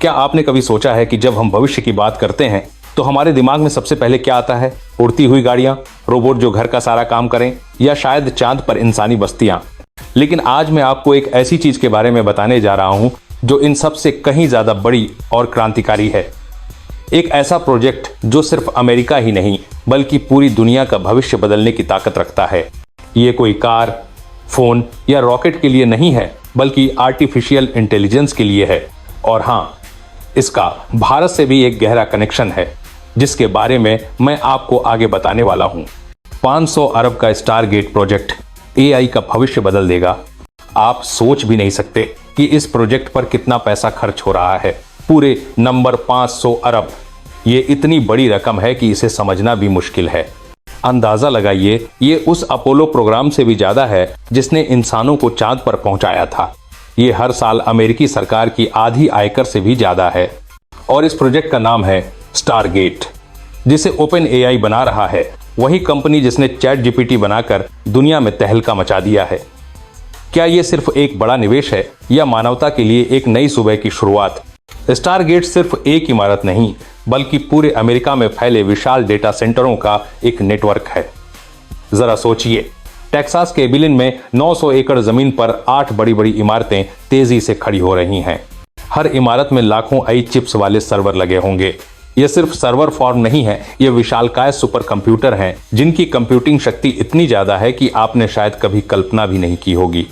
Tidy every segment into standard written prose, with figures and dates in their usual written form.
क्या आपने कभी सोचा है कि जब हम भविष्य की बात करते हैं तो हमारे दिमाग में सबसे पहले क्या आता है? उड़ती हुई गाड़ियां, रोबोट जो घर का सारा काम करें, या शायद चांद पर इंसानी बस्तियां। लेकिन आज मैं आपको एक ऐसी चीज के बारे में बताने जा रहा हूं जो इन सब से कहीं ज्यादा बड़ी और क्रांतिकारी है। एक ऐसा प्रोजेक्ट जो सिर्फ अमेरिका ही नहीं बल्कि पूरी दुनिया का भविष्य बदलने की ताकत रखता है। ये कोई कार, फोन या रॉकेट के लिए नहीं है, बल्कि आर्टिफिशियल इंटेलिजेंस के लिए है। और हाँ, इसका भारत से भी एक गहरा कनेक्शन है, जिसके बारे में मैं आपको आगे बताने वाला हूं। 500 अरब का स्टारगेट प्रोजेक्ट एआई का भविष्य बदल देगा। आप सोच भी नहीं सकते कि इस प्रोजेक्ट पर कितना पैसा खर्च हो रहा है। पूरे नंबर 500 अरब। ये इतनी बड़ी रकम है कि इसे समझना भी मुश्किल है। अंदाजा लगाइए, ये उस अपोलो प्रोग्राम से भी ज्यादा है जिसने इंसानों को चांद पर पहुंचाया था। ये हर साल अमेरिकी सरकार की आधी आयकर से भी ज्यादा है। और इस प्रोजेक्ट का नाम है स्टारगेट, जिसे ओपन एआई बना रहा है, वही कंपनी जिसने चैट जीपीटी बनाकर दुनिया में तहलका मचा दिया है। क्या ये सिर्फ एक बड़ा निवेश है या मानवता के लिए एक नई सुबह की शुरुआत? स्टारगेट सिर्फ एक इमारत नहीं, बल्कि पूरे अमेरिका में फैले विशाल डेटा सेंटरों का एक नेटवर्क है। जरा सोचिए, टेक्सास के एबिलिन में 900 एकड़ जमीन पर 8 बड़ी बड़ी इमारतें तेजी से खड़ी हो रही हैं। हर इमारत में लाखों आई चिप्स वाले सर्वर लगे होंगे। ये सिर्फ सर्वर फॉर्म नहीं है, ये विशालकाय सुपर कंप्यूटर हैं, जिनकी कंप्यूटिंग शक्ति इतनी ज्यादा है कि आपने शायद कभी कल्पना भी नहीं की होगी।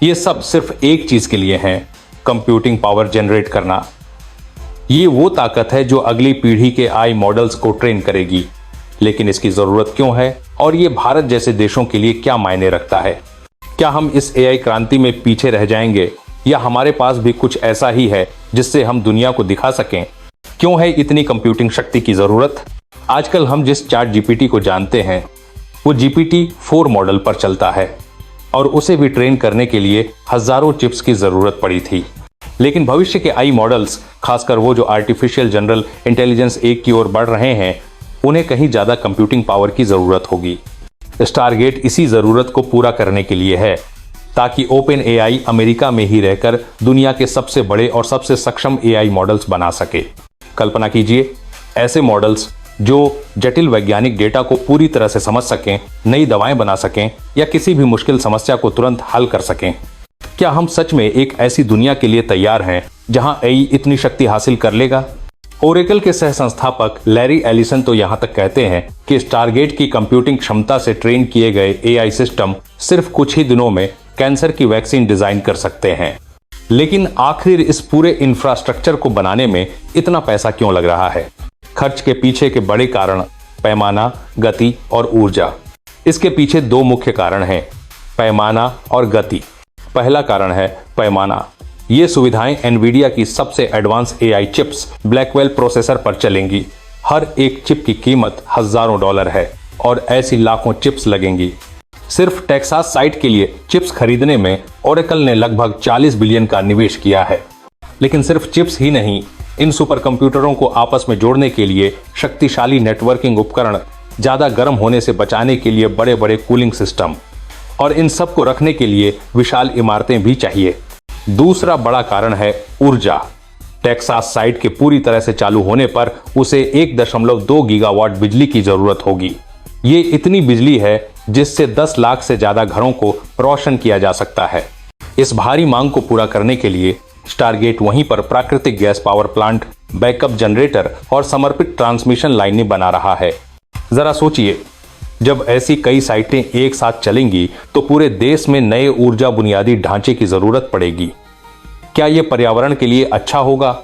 ये सब सिर्फ एक चीज के लिए है, कंप्यूटिंग पावर जनरेट करना। ये वो ताकत है जो अगली पीढ़ी के आई मॉडल्स को ट्रेन करेगी। लेकिन इसकी जरूरत क्यों है और ये भारत जैसे देशों के लिए क्या मायने रखता है? क्या हम इस एआई क्रांति में पीछे रह जाएंगे, या हमारे पास भी कुछ ऐसा ही है जिससे हम दुनिया को दिखा सकें? क्यों है इतनी कंप्यूटिंग शक्ति की जरूरत? आजकल हम जिस चैट जीपीटी को जानते हैं वो GPT-4 मॉडल पर चलता है, और उसे भी ट्रेन करने के लिए हजारों चिप्स की जरूरत पड़ी थी। लेकिन भविष्य के आई मॉडल्स, खासकर वो जो आर्टिफिशियल जनरल इंटेलिजेंस एक की ओर बढ़ रहे हैं, उन्हें कहीं ज्यादा कंप्यूटिंग पावर की जरूरत होगी। स्टारगेट इसी जरूरत को पूरा करने के लिए है, ताकि ओपन एआई अमेरिका में ही रहकर दुनिया के सबसे बड़े और सबसे सक्षम एआई मॉडल्स बना सके। कल्पना कीजिए, ऐसे मॉडल्स जो जटिल वैज्ञानिक डेटा को पूरी तरह से समझ सकें, नई दवाएं बना सकें, या किसी भी मुश्किल समस्या को तुरंत हल कर सकें। क्या हम सच में एक ऐसी दुनिया के लिए तैयार हैं जहां एआई इतनी शक्ति हासिल कर लेगा? ओरेकल के सह संस्थापक लैरी एलिसन तो यहां तक कहते हैं कि स्टारगेट की कंप्यूटिंग क्षमता से ट्रेन किए गए एआई सिस्टम सिर्फ कुछ ही दिनों में कैंसर की वैक्सीन डिजाइन कर सकते हैं। लेकिन आखिर इस पूरे इंफ्रास्ट्रक्चर को बनाने में इतना पैसा क्यों लग रहा है? खर्च के पीछे के बड़े कारण पैमाना, गति और ऊर्जा। इसके पीछे दो मुख्य कारण हैं, पैमाना और गति। पहला कारण है पैमाना। ये सुविधाएं एनवीडिया की सबसे advance AI chips Blackwell processor पर चलेंगी। हर एक चिप की कीमत हजारों डॉलर है, और ऐसी लाखों चिप्स लगेंगी। सिर्फ टेक्सास साइट के लिए चिप्स खरीदने में ओरेकल ने लगभग 40 बिलियन का निवेश किया है। लेकिन सिर्फ चिप्स ही नहीं, इन सुपर कंप्यूटरों को आपस में जोड़ने के लिए शक्तिशाली नेटवर्किंग उपकरण, ज्यादा गर्म होने से बचाने के लिए बड़े बड़े कूलिंग सिस्टम, और इन सब को रखने के लिए विशाल इमारतें भी चाहिए। दूसरा बड़ा कारण है ऊर्जा। टेक्सास साइट के पूरी तरह से चालू होने पर उसे 1.2 गीगावाट बिजली की जरूरत होगी। ये इतनी बिजली है जिससे 10 लाख से ज्यादा घरों को रोशन किया जा सकता है। इस भारी मांग को पूरा करने के लिए स्टारगेट वहीं पर प्राकृतिक gas power plant, backup generator और समर्पित ट्रांसमिशन लाइनें बना रहा है। जरा सोचिए, जब ऐसी कई साइटें एक साथ चलेंगी तो पूरे देश में नए ऊर्जा बुनियादी ढांचे की जरूरत पड़ेगी। क्या यह पर्यावरण के लिए अच्छा होगा,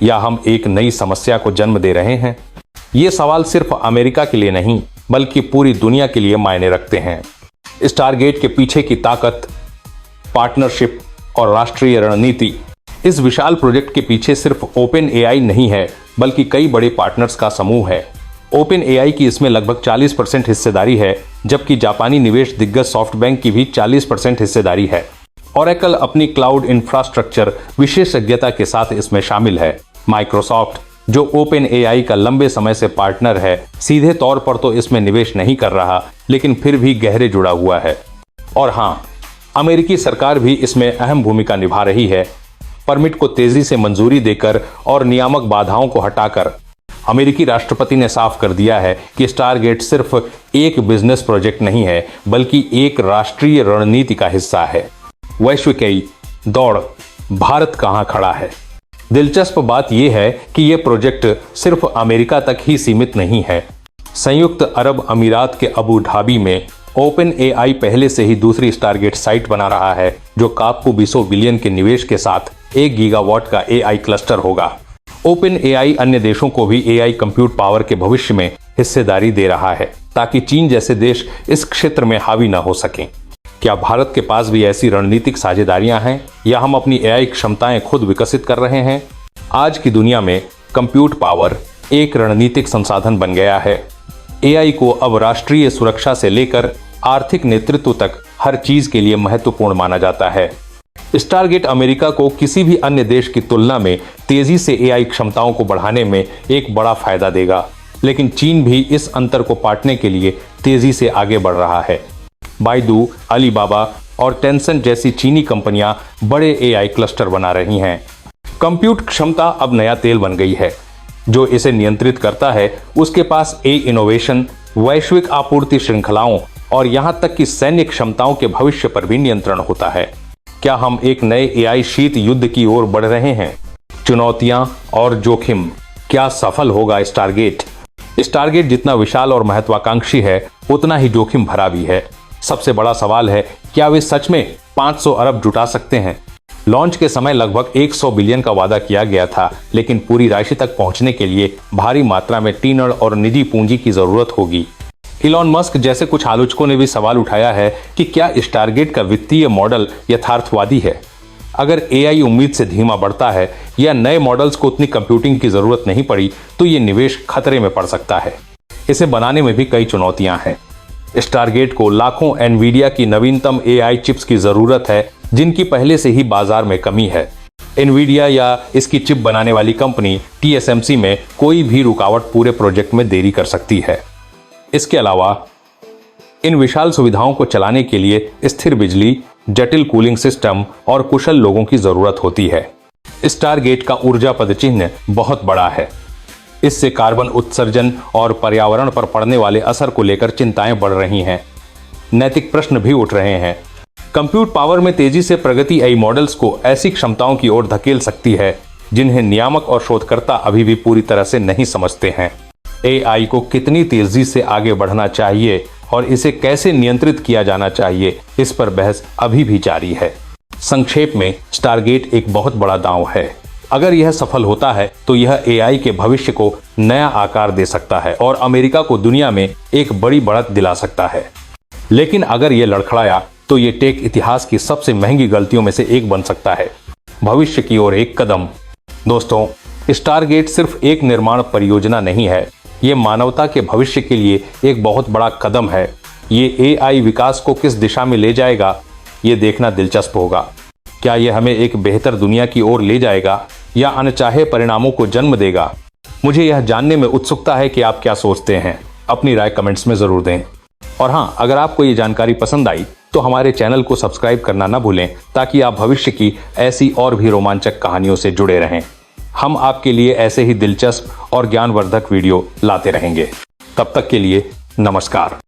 या हम एक नई समस्या को जन्म दे रहे हैं? ये सवाल सिर्फ अमेरिका के लिए नहीं बल्कि पूरी दुनिया के लिए मायने रखते हैं। स्टारगेट के पीछे की ताकत, पार्टनरशिप और राष्ट्रीय रणनीति। इस विशाल प्रोजेक्ट के पीछे सिर्फ ओपन एआई नहीं है, बल्कि कई बड़े पार्टनर्स का समूह है। ओपन एआई की इसमें लगभग 40% हिस्सेदारी है, जबकि जापानी निवेश दिग्गज सॉफ्टबैंक की भी 40% हिस्सेदारी है। ओरेकल अपनी क्लाउड इंफ्रास्ट्रक्चर विशेषज्ञता के साथ इसमें शामिल है। माइक्रोसॉफ्ट, जो ओपन एआई का लंबे समय से पार्टनर है, सीधे तौर पर तो इसमें निवेश नहीं कर रहा, लेकिन फिर भी गहरे जुड़ा हुआ है। और हाँ, अमेरिकी सरकार भी इसमें अहम भूमिका निभा रही है। परमिट को तेजी से मंजूरी देकर और नियामक बाधाओं को हटाकर अमेरिकी राष्ट्रपति ने साफ कर दिया है कि स्टारगेट सिर्फ एक बिजनेस प्रोजेक्ट नहीं है, बल्कि एक राष्ट्रीय रणनीति का हिस्सा है। वैश्विक दौड़, भारत कहां खड़ा है? दिलचस्प बात यह है कि यह प्रोजेक्ट सिर्फ अमेरिका तक ही सीमित नहीं है। संयुक्त अरब अमीरात के अबू धाबी में ओपन एआई पहले से ही दूसरी स्टारगेट साइट बना रहा है, जो काबू 200 बिलियन के निवेश के साथ 1 गीगावाट का एआई क्लस्टर होगा। ओपन एआई अन्य देशों को भी एआई कंप्यूट पावर के भविष्य में हिस्सेदारी दे रहा है, ताकि चीन जैसे देश इस क्षेत्र में हावी न हो सकें। क्या भारत के पास भी ऐसी रणनीतिक साझेदारियां हैं, या हम अपनी एआई क्षमताएं खुद विकसित कर रहे हैं? आज की दुनिया में कंप्यूट पावर एक रणनीतिक संसाधन बन गया है। एआई को अब राष्ट्रीय सुरक्षा से लेकर आर्थिक नेतृत्व तक हर चीज के लिए महत्वपूर्ण माना जाता है। स्टारगेट अमेरिका को किसी भी अन्य देश की तुलना में तेजी से एआई क्षमताओं को बढ़ाने में एक बड़ा फायदा देगा, लेकिन चीन भी इस अंतर को पाटने के लिए तेजी से आगे बढ़ रहा है। बाइडू, अलीबाबा और टेंसेंट जैसी चीनी कंपनियां बड़े एआई क्लस्टर बना रही हैं। कंप्यूट क्षमता अब नया तेल बन गई है। जो इसे नियंत्रित करता है, उसके पास इनोवेशन, वैश्विक आपूर्ति श्रृंखलाओं और यहां तक कि सैन्य क्षमताओं के भविष्य पर भी नियंत्रण होता है। क्या हम एक नए एआई शीत युद्ध की ओर बढ़ रहे हैं? चुनौतियां और जोखिम, क्या सफल होगा स्टारगेट? स्टारगेट जितना विशाल और महत्वाकांक्षी है, उतना ही जोखिम भरा भी है। सबसे बड़ा सवाल है, क्या वे सच में 500 अरब जुटा सकते हैं? लॉन्च के समय लगभग 100 बिलियन का वादा किया गया था, लेकिन पूरी राशि तक पहुंचने के लिए भारी मात्रा में टीनड़ और निजी पूंजी की जरूरत होगी। इलॉन मस्क जैसे कुछ आलोचकों ने भी सवाल उठाया है कि क्या स्टारगेट का वित्तीय मॉडल यथार्थवादी है? अगर एआई उम्मीद से धीमा बढ़ता है या नए मॉडल्स को उतनी कंप्यूटिंग की जरूरत नहीं पड़ी, तो ये निवेश खतरे में पड़ सकता है। इसे बनाने में भी कई चुनौतियां हैं। स्टारगेट को लाखों एनवीडिया की नवीनतम एआई चिप्स की जरूरत है, जिनकी पहले से ही बाजार में कमी है। एनवीडिया या इसकी चिप बनाने वाली कंपनी TSMC में कोई भी रुकावट पूरे प्रोजेक्ट में देरी कर सकती है। इसके अलावा इन विशाल सुविधाओं को चलाने के लिए स्थिर बिजली, जटिल कूलिंग सिस्टम और कुशल लोगों की जरूरत होती है। स्टारगेट का ऊर्जा पदचिह्न बहुत बड़ा है। इससे कार्बन उत्सर्जन और पर्यावरण पर पड़ने वाले असर को लेकर चिंताएं बढ़ रही हैं। नैतिक प्रश्न भी उठ रहे हैं। कंप्यूट पावर में तेजी से प्रगति एआई मॉडल्स को ऐसी क्षमताओं की ओर धकेल सकती है जिन्हें नियामक और शोधकर्ता अभी भी पूरी तरह से नहीं समझते हैं। एआई को कितनी तेजी से आगे बढ़ना चाहिए और इसे कैसे नियंत्रित किया जाना चाहिए, इस पर बहस अभी भी जारी है। संक्षेप में, स्टारगेट एक बहुत बड़ा दांव है। अगर यह सफल होता है तो यह एआई के भविष्य को नया आकार दे सकता है और अमेरिका को दुनिया में एक बड़ी बढ़त दिला सकता है। लेकिन अगर यह लड़खड़ाया तो यह टेक इतिहास की सबसे महंगी गलतियों में से एक बन सकता है। भविष्य की ओर एक कदम। दोस्तों, स्टारगेट सिर्फ एक निर्माण परियोजना नहीं है, ये मानवता के भविष्य के लिए एक बहुत बड़ा कदम है। ये एआई विकास को किस दिशा में ले जाएगा, ये देखना दिलचस्प होगा। क्या यह हमें एक बेहतर दुनिया की ओर ले जाएगा या अनचाहे परिणामों को जन्म देगा? मुझे यह जानने में उत्सुकता है कि आप क्या सोचते हैं। अपनी राय कमेंट्स में जरूर दें। और हाँ, अगर आपको ये जानकारी पसंद आई तो हमारे चैनल को सब्सक्राइब करना ना भूलें, ताकि आप भविष्य की ऐसी और भी रोमांचक कहानियों से जुड़े रहें। हम आपके लिए ऐसे ही दिलचस्प और ज्ञानवर्धक वीडियो लाते रहेंगे। तब तक के लिए नमस्कार।